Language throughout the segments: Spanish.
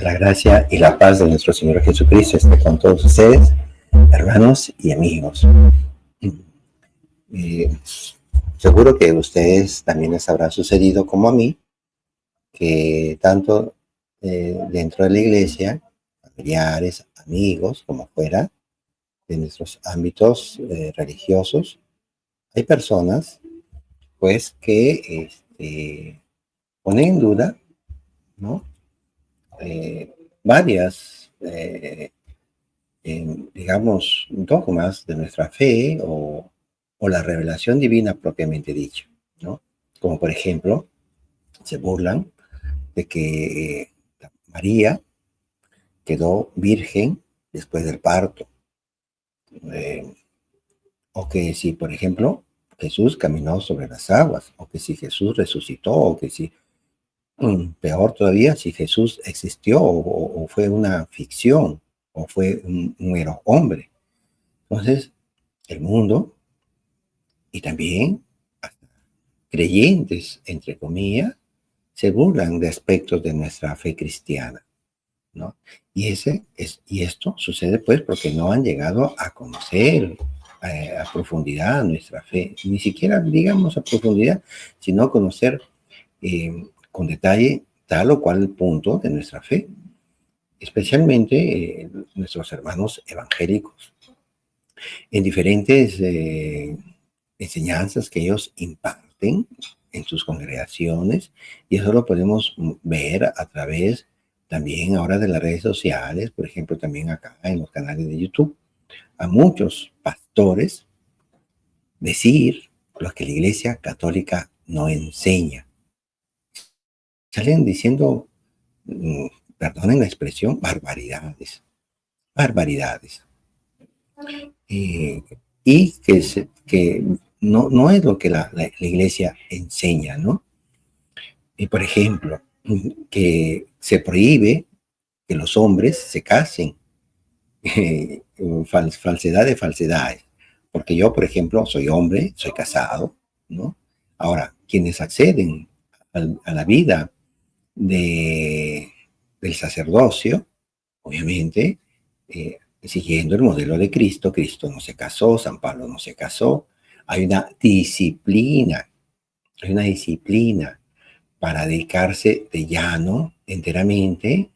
La gracia y la paz de nuestro Señor Jesucristo esté con todos ustedes, hermanos y amigos. Seguro que a ustedes también les habrá sucedido como a mí, que tanto dentro de la iglesia, familiares, amigos, como fuera, de nuestros ámbitos religiosos, hay personas pues que ponen en duda, ¿no? Varias, digamos, dogmas de nuestra fe o la revelación divina propiamente dicha, ¿no? Como por ejemplo, se burlan de que María quedó virgen después del parto. O que si, por ejemplo, Jesús caminó sobre las aguas, o que si Jesús resucitó, o que si, peor todavía, si Jesús existió o fue una ficción, o fue un mero hombre. Entonces, el mundo y también creyentes, entre comillas, se burlan de aspectos de nuestra fe cristiana, ¿no? Y esto sucede pues porque no han llegado a conocer a profundidad nuestra fe, ni siquiera digamos a profundidad, sino conocer con detalle tal o cual punto de nuestra fe, especialmente nuestros hermanos evangélicos, en diferentes enseñanzas que ellos imparten en sus congregaciones, y eso lo podemos ver a través también ahora de las redes sociales, por ejemplo, también acá en los canales de YouTube, a muchos pastores decir lo que la Iglesia Católica no enseña. Salen diciendo, perdonen la expresión, barbaridades. Y que no es lo que la Iglesia enseña, ¿no? Y por ejemplo, que se prohíbe que los hombres se casen. Falsedad de falsedades. Porque yo, por ejemplo, soy hombre, soy casado, ¿no? Ahora, quienes acceden a la vida del sacerdocio, obviamente, siguiendo el modelo de Cristo, Cristo no se casó, San Pablo no se casó, hay una disciplina para dedicarse de llano enteramente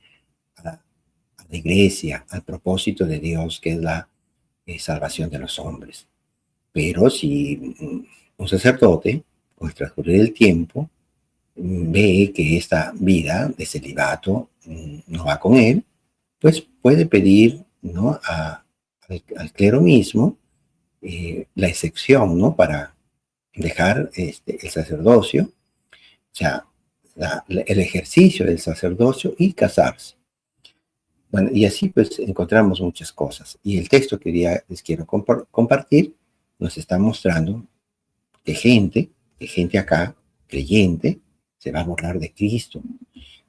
a la iglesia, al propósito de Dios, que es la salvación de los hombres. Pero si un sacerdote, con el transcurrir del tiempo, ve que esta vida de celibato no va con él, pues puede pedir, ¿no?, al clero mismo la excepción, ¿no?, para dejar el sacerdocio, o sea, el ejercicio del sacerdocio y casarse. Bueno, y así pues encontramos muchas cosas. Y el texto que les quiero compartir nos está mostrando que gente acá, creyente, se va a burlar de Cristo.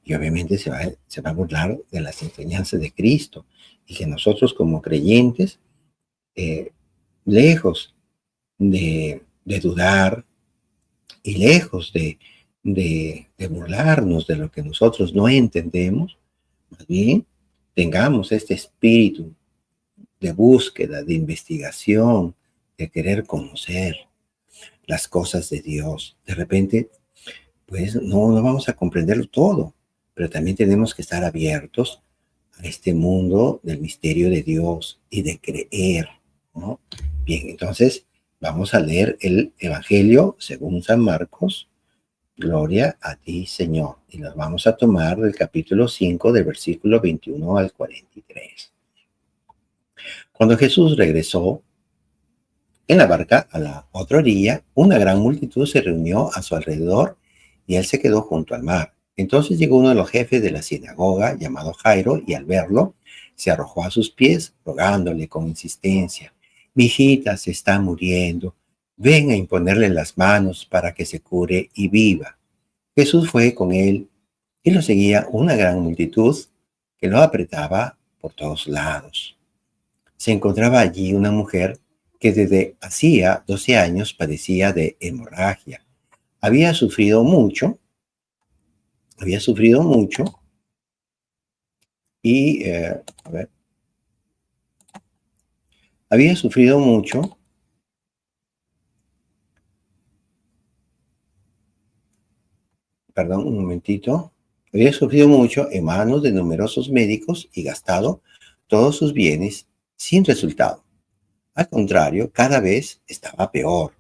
Y obviamente se va a burlar de las enseñanzas de Cristo. Y que nosotros como creyentes, lejos de dudar y lejos de burlarnos de lo que nosotros no entendemos, más bien tengamos este espíritu de búsqueda, de investigación, de querer conocer las cosas de Dios. De repente, pues no vamos a comprenderlo todo, pero también tenemos que estar abiertos a este mundo del misterio de Dios y de creer, ¿no? Bien, entonces vamos a leer el Evangelio según San Marcos. Gloria a ti, Señor. Y nos vamos a tomar del capítulo 5, del versículo 21 al 43. Cuando Jesús regresó en la barca a la otra orilla, una gran multitud se reunió a su alrededor y él se quedó junto al mar. Entonces llegó uno de los jefes de la sinagoga, llamado Jairo, y al verlo, se arrojó a sus pies, rogándole con insistencia: mi hijita se está muriendo. Ven a imponerle las manos para que se cure y viva. Jesús fue con él y lo seguía una gran multitud que lo apretaba por todos lados. Se encontraba allí una mujer que desde hacía 12 años padecía de hemorragia. Había sufrido mucho y, a ver, había sufrido mucho. Perdón, un momentito. Había sufrido mucho en manos de numerosos médicos y gastado todos sus bienes sin resultado. Al contrario, cada vez estaba peor.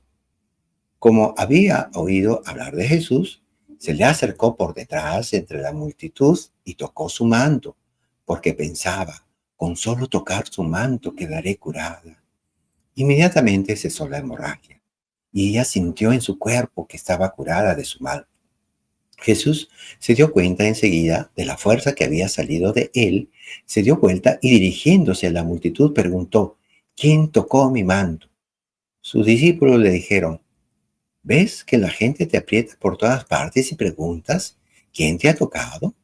Como había oído hablar de Jesús, se le acercó por detrás entre la multitud y tocó su manto, porque pensaba, con solo tocar su manto quedaré curada. Inmediatamente cesó la hemorragia y ella sintió en su cuerpo que estaba curada de su mal. Jesús se dio cuenta enseguida de la fuerza que había salido de él, se dio vuelta y dirigiéndose a la multitud preguntó, ¿quién tocó mi manto? Sus discípulos le dijeron, ¿ves que la gente te aprieta por todas partes y preguntas, ¿quién te ha tocado?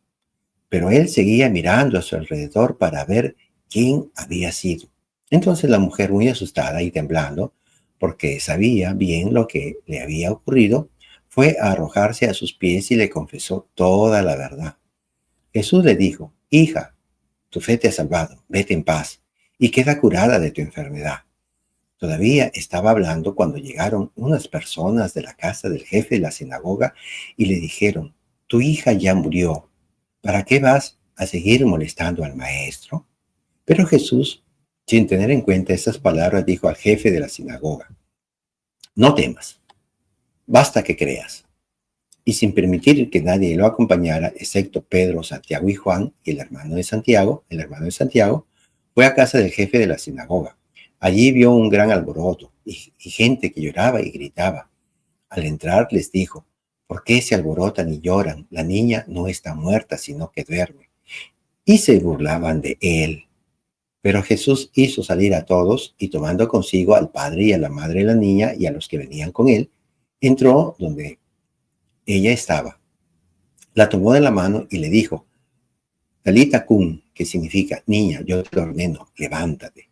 Pero él seguía mirando a su alrededor para ver quién había sido. Entonces la mujer, muy asustada y temblando, porque sabía bien lo que le había ocurrido, fue a arrojarse a sus pies y le confesó toda la verdad. Jesús le dijo, hija, tu fe te ha salvado, vete en paz y queda curada de tu enfermedad. Todavía estaba hablando cuando llegaron unas personas de la casa del jefe de la sinagoga y le dijeron, tu hija ya murió, ¿para qué vas a seguir molestando al maestro? Pero Jesús, sin tener en cuenta esas palabras, dijo al jefe de la sinagoga, no temas, basta que creas. Y sin permitir que nadie lo acompañara, excepto Pedro, Santiago y Juan, y el hermano de Santiago, fue a casa del jefe de la sinagoga. Allí vio un gran alboroto y gente que lloraba y gritaba. Al entrar les dijo, ¿por qué se alborotan y lloran? La niña no está muerta, sino que duerme. Y se burlaban de él. Pero Jesús hizo salir a todos y tomando consigo al padre y a la madre de la niña y a los que venían con él, entró donde ella estaba. La tomó de la mano y le dijo, Talita cum, que significa, niña, yo te ordeno, levántate.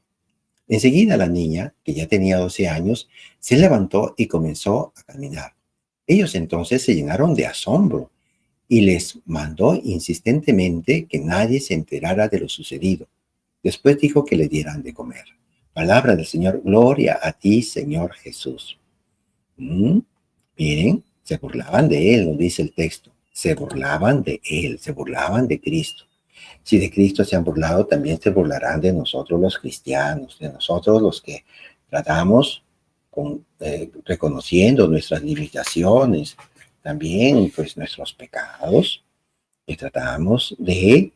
Enseguida la niña, que ya tenía 12 años, se levantó y comenzó a caminar. Ellos entonces se llenaron de asombro y les mandó insistentemente que nadie se enterara de lo sucedido. Después dijo que le dieran de comer. Palabra del Señor, gloria a ti, Señor Jesús. Miren, se burlaban de él, nos dice el texto. Se burlaban de él, se burlaban de Cristo. Si de Cristo se han burlado, también se burlarán de nosotros los cristianos, de nosotros los que tratamos reconociendo nuestras limitaciones, también pues nuestros pecados, y tratamos de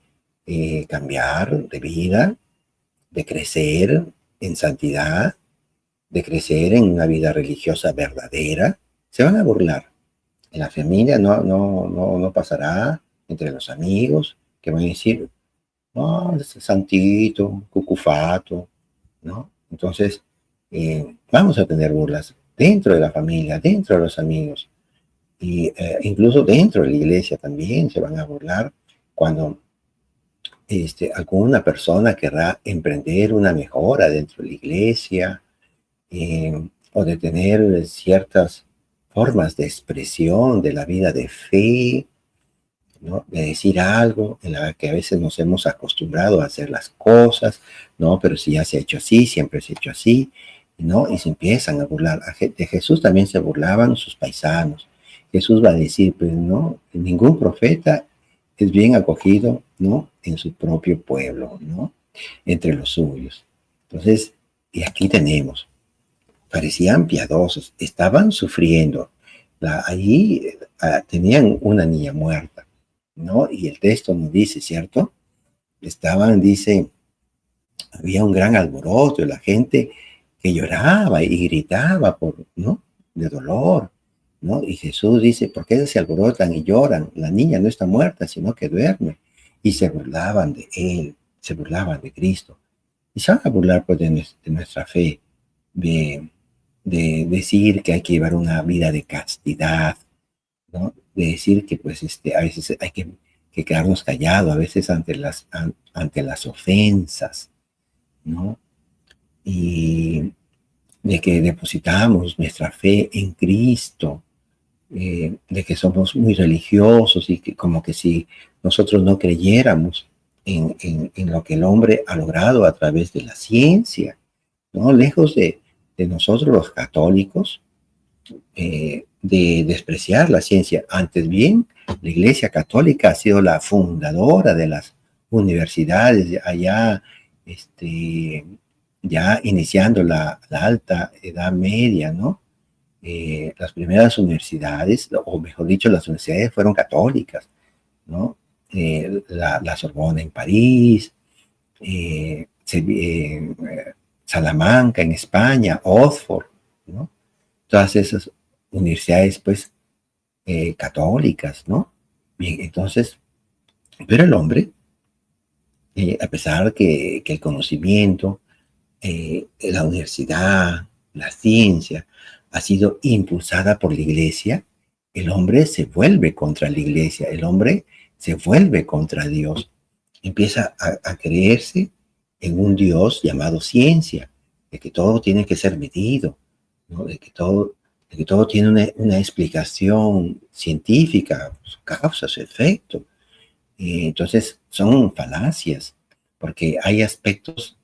cambiar de vida, de crecer en santidad, de crecer en una vida religiosa verdadera. Se van a burlar. En la familia no pasará, entre los amigos, que van a decir, no, ese santito, cucufato, ¿no? Entonces, vamos a tener burlas dentro de la familia, dentro de los amigos, y incluso dentro de la iglesia también se van a burlar cuando alguna persona querrá emprender una mejora dentro de la iglesia, o de tener ciertas formas de expresión de la vida de fe, ¿no? De decir algo en la que a veces nos hemos acostumbrado a hacer las cosas, ¿no? Pero si ya se ha hecho así, siempre se ha hecho así, ¿no? Y se empiezan a burlar. De Jesús también se burlaban sus paisanos. Jesús va a decir, pues, ¿no? Ningún profeta es bien acogido, ¿no? En su propio pueblo, ¿no? Entre los suyos. Entonces, y aquí tenemos, parecían piadosos, estaban sufriendo. Allí tenían una niña muerta, ¿no? Y el texto nos dice, ¿cierto? Dice, había un gran alboroto y la gente que lloraba y gritaba ¿no? De dolor, ¿no? Y Jesús dice, ¿por qué se alborotan y lloran? La niña no está muerta, sino que duerme. Y se burlaban de él, se burlaban de Cristo. Y se van a burlar pues de nuestra fe, de decir que hay que llevar una vida de castidad, ¿no? De decir que pues a veces hay que quedarnos callados, a veces ante las ofensas, ¿no? Y de que depositamos nuestra fe en Cristo, de que somos muy religiosos y que como que si nosotros no creyéramos en lo que el hombre ha logrado a través de la ciencia, ¿no? Lejos de nosotros los católicos, de despreciar la ciencia. Antes bien, la Iglesia Católica ha sido la fundadora de las universidades allá, ya iniciando la alta edad media, ¿no? Las primeras universidades, o mejor dicho, las universidades fueron católicas, ¿no? La Sorbona en París, Salamanca en España, Oxford, ¿no? Todas esas universidades, pues, católicas, ¿no? Bien, entonces, pero el hombre, a pesar que el conocimiento, la universidad, la ciencia, ha sido impulsada por la iglesia, el hombre se vuelve contra la iglesia, el hombre se vuelve contra Dios, empieza a creerse en un Dios llamado ciencia, de que todo tiene que ser medido, ¿no? De que todo tiene una explicación científica, su causa, su efecto. Entonces son falacias, porque hay aspectos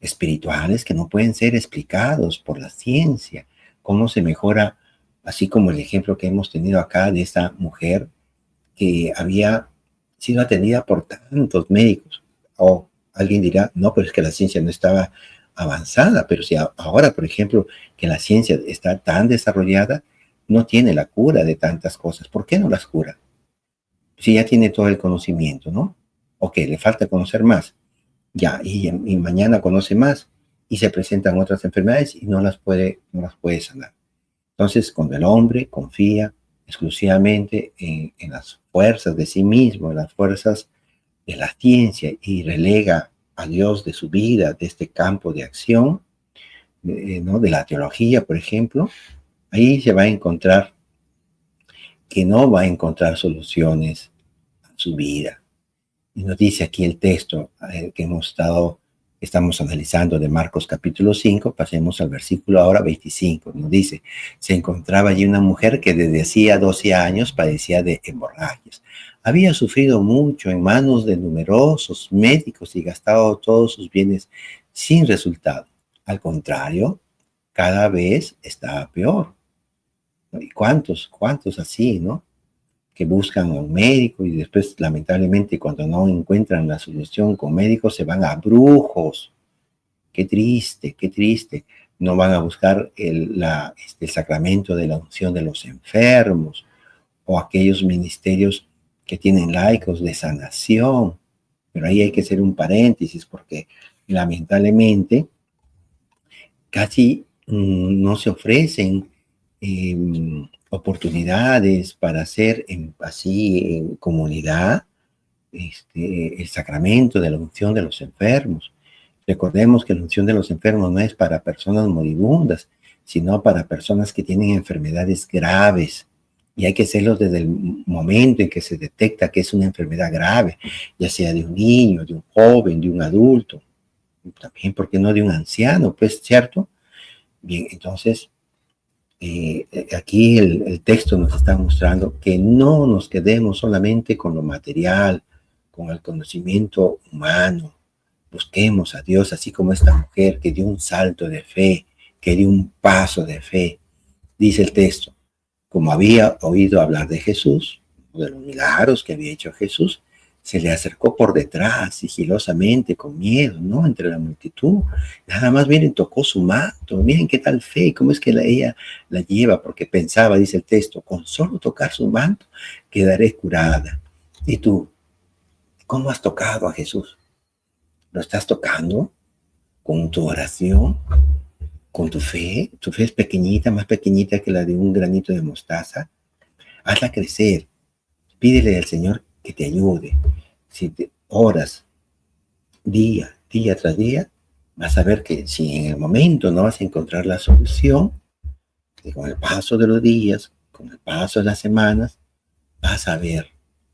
espirituales que no pueden ser explicados por la ciencia. ¿Cómo se mejora? Así como el ejemplo que hemos tenido acá de esta mujer que había sido atendida por tantos médicos. O alguien dirá, no, pero es que la ciencia no estaba avanzada, pero si ahora, por ejemplo, que la ciencia está tan desarrollada, no tiene la cura de tantas cosas. ¿Por qué no las cura? Si ya tiene todo el conocimiento, ¿no? Ok, le falta conocer más. Ya, y mañana conoce más y se presentan otras enfermedades y no las puede sanar. Entonces, cuando el hombre confía exclusivamente en las fuerzas de sí mismo, en las fuerzas de la ciencia y relega a Dios de su vida, de este campo de acción, ¿no? De la teología, por ejemplo, ahí se va a encontrar que no va a encontrar soluciones a su vida. Y nos dice aquí el texto que estamos analizando de Marcos capítulo 5, pasemos al versículo ahora 25, nos dice, se encontraba allí una mujer que desde hacía 12 años padecía de hemorragias. Había sufrido mucho en manos de numerosos médicos y gastado todos sus bienes sin resultado. Al contrario, cada vez estaba peor. ¿Y cuántos así, no? Que buscan a un médico y después, lamentablemente, cuando no encuentran la solución con médicos, se van a brujos. Qué triste, qué triste. No van a buscar el sacramento de la unción de los enfermos o aquellos ministerios que tienen laicos de sanación. Pero ahí hay que hacer un paréntesis porque lamentablemente casi no se ofrecen oportunidades para hacer así en comunidad el sacramento de la unción de los enfermos. Recordemos que la unción de los enfermos no es para personas moribundas, sino para personas que tienen enfermedades graves. Y hay que hacerlo desde el momento en que se detecta que es una enfermedad grave, ya sea de un niño, de un joven, de un adulto, también, ¿por qué no de un anciano? Pues, ¿cierto? Bien, entonces, aquí el texto nos está mostrando que no nos quedemos solamente con lo material, con el conocimiento humano. Busquemos a Dios, así como esta mujer que dio un salto de fe, que dio un paso de fe. Dice el texto, como había oído hablar de Jesús, de los milagros que había hecho Jesús, se le acercó por detrás, sigilosamente, con miedo, ¿no? Entre la multitud. Nada más, miren, tocó su manto. Miren qué tal fe, cómo es que ella la lleva, porque pensaba, dice el texto, con solo tocar su manto, quedaré curada. ¿Y tú, cómo has tocado a Jesús? ¿Lo estás tocando con tu oración, con tu fe? Tu fe es pequeñita, más pequeñita que la de un granito de mostaza. Hazla crecer. Pídele al Señor que te ayude. Si te oras día tras día, vas a ver que si en el momento no vas a encontrar la solución, que con el paso de los días, con el paso de las semanas, vas a ver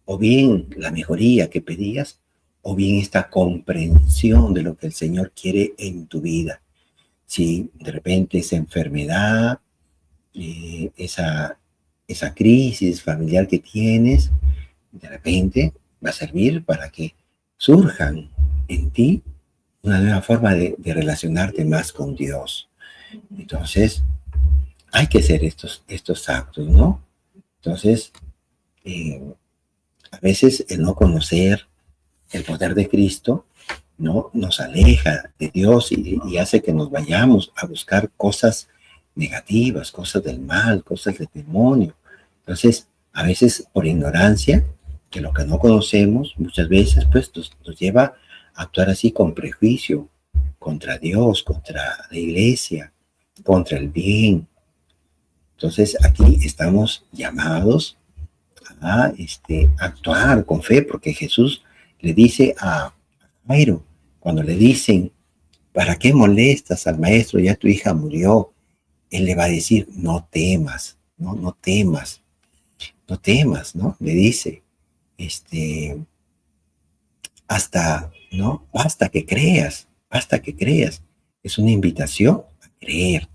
o bien la mejoría que pedías, o bien esta comprensión de lo que el Señor quiere en tu vida. Si de repente esa enfermedad, esa crisis familiar que tienes, de repente va a servir para que surjan en ti una nueva forma de relacionarte más con Dios. Entonces, hay que hacer estos actos, ¿no? Entonces, eh, a veces el no conocer el poder de Cristo, ¿no? Nos aleja de Dios y hace que nos vayamos a buscar cosas negativas, cosas del mal, cosas del demonio. Entonces, a veces por ignorancia, que lo que no conocemos, muchas veces pues nos lleva a actuar así con prejuicio contra Dios, contra la iglesia, contra el bien. Entonces, aquí estamos llamados a actuar con fe, porque Jesús le dice a Jairo, cuando le dicen, ¿para qué molestas al maestro? Ya tu hija murió. Él le va a decir, no temas, no, no temas, no temas, ¿no? Le dice, ¿no? Basta que creas. Es una invitación a creer.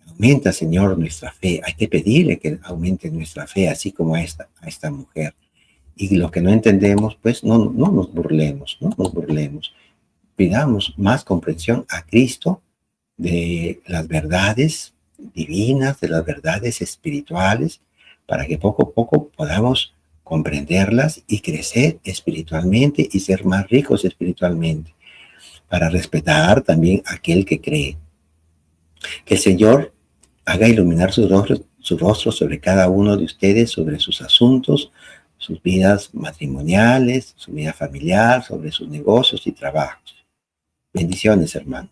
Aumenta, Señor, nuestra fe. Hay que pedirle que aumente nuestra fe, así como a esta mujer. Y lo que no entendemos, pues no nos burlemos, no nos burlemos. Pidamos más comprensión a Cristo de las verdades divinas, de las verdades espirituales, para que poco a poco podamos comprenderlas y crecer espiritualmente y ser más ricos espiritualmente, para respetar también a aquel que cree. Que el Señor haga iluminar su rostro sobre cada uno de ustedes, sobre sus asuntos, sus vidas matrimoniales, su vida familiar, sobre sus negocios y trabajos. Bendiciones, hermano.